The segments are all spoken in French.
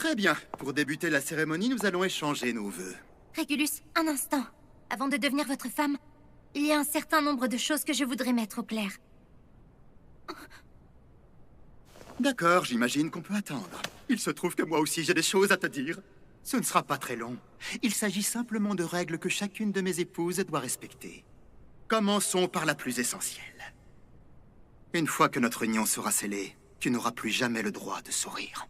Très bien. Pour débuter la cérémonie, nous allons échanger nos vœux. Régulus, un instant. Avant de devenir votre femme, il y a un certain nombre de choses que je voudrais mettre au clair. D'accord, j'imagine qu'on peut attendre. Il se trouve que moi aussi j'ai des choses à te dire. Ce ne sera pas très long. Il s'agit simplement de règles que chacune de mes épouses doit respecter. Commençons par la plus essentielle. Une fois que notre union sera scellée, tu n'auras plus jamais le droit de sourire.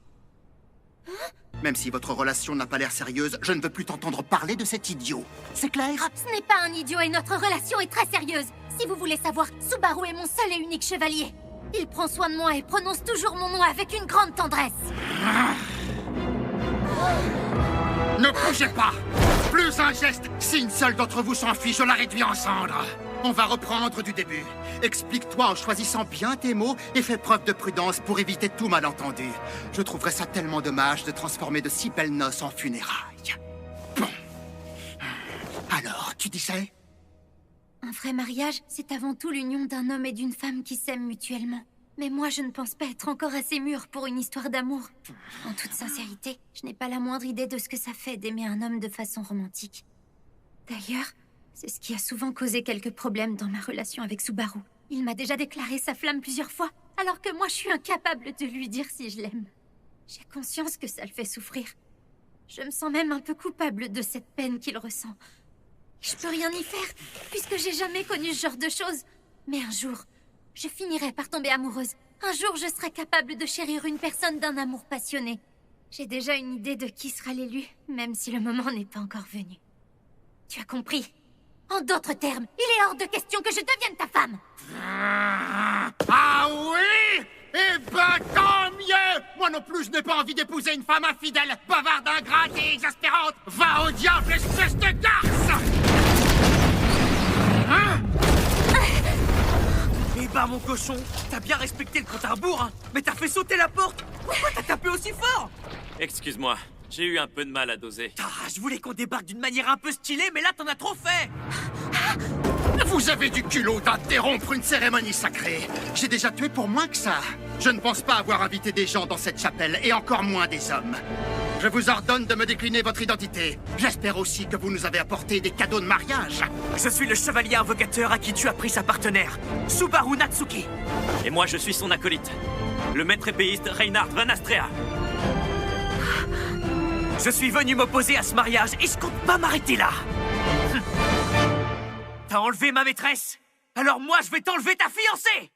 Même si votre relation n'a pas l'air sérieuse, je ne veux plus t'entendre parler de cet idiot. C'est clair? Ce n'est pas un idiot et notre relation est très sérieuse. Si vous voulez savoir, Subaru est mon seul et unique chevalier. Il prend soin de moi et prononce toujours mon nom avec une grande tendresse. Ne bougez pas! Plus un geste! Si une seule d'entre vous s'enfuit, je la réduis en cendres. On va reprendre du début. Explique-toi en choisissant bien tes mots et fais preuve de prudence pour éviter tout malentendu. Je trouverais ça tellement dommage de transformer de si belles noces en funérailles. Bon. Alors, tu disais? Un vrai mariage, c'est avant tout l'union d'un homme et d'une femme qui s'aiment mutuellement. Mais moi, je ne pense pas être encore assez mûre pour une histoire d'amour. En toute sincérité, je n'ai pas la moindre idée de ce que ça fait d'aimer un homme de façon romantique. D'ailleurs, c'est ce qui a souvent causé quelques problèmes dans ma relation avec Subaru. Il m'a déjà déclaré sa flamme plusieurs fois, alors que moi je suis incapable de lui dire si je l'aime. J'ai conscience que ça le fait souffrir. Je me sens même un peu coupable de cette peine qu'il ressent. Je peux rien y faire, puisque j'ai jamais connu ce genre de choses. Mais un jour, je finirai par tomber amoureuse. Un jour, je serai capable de chérir une personne d'un amour passionné. J'ai déjà une idée de qui sera l'élu, même si le moment n'est pas encore venu. Tu as compris? En d'autres termes, il est hors de question que je devienne ta femme. Ah oui? Eh ben, tant mieux! Moi non plus, je n'ai pas envie d'épouser une femme infidèle, bavarde, ingrate et exaspérante. Va au diable, espèce de garce! Hein? Eh ben, mon cochon, t'as bien respecté le compte à rebours, hein? Mais t'as fait sauter la porte! Pourquoi t'as tapé aussi fort? Excuse-moi, j'ai eu un peu de mal à doser. Ah, je voulais qu'on débarque d'une manière un peu stylée, mais là t'en as trop fait! Vous avez du culot d'interrompre une cérémonie sacrée. J'ai déjà tué pour moins que ça. Je ne pense pas avoir invité des gens dans cette chapelle, et encore moins des hommes. Je vous ordonne de me décliner votre identité. J'espère aussi que vous nous avez apporté des cadeaux de mariage. Je suis le chevalier invocateur à qui tu as pris sa partenaire, Subaru Natsuki. Et moi, je suis son acolyte, le maître épéiste Reinhard Van Astrea. Je suis venu m'opposer à ce mariage et je compte pas m'arrêter là. T'as enlevé ma maîtresse? Alors moi, je vais t'enlever ta fiancée!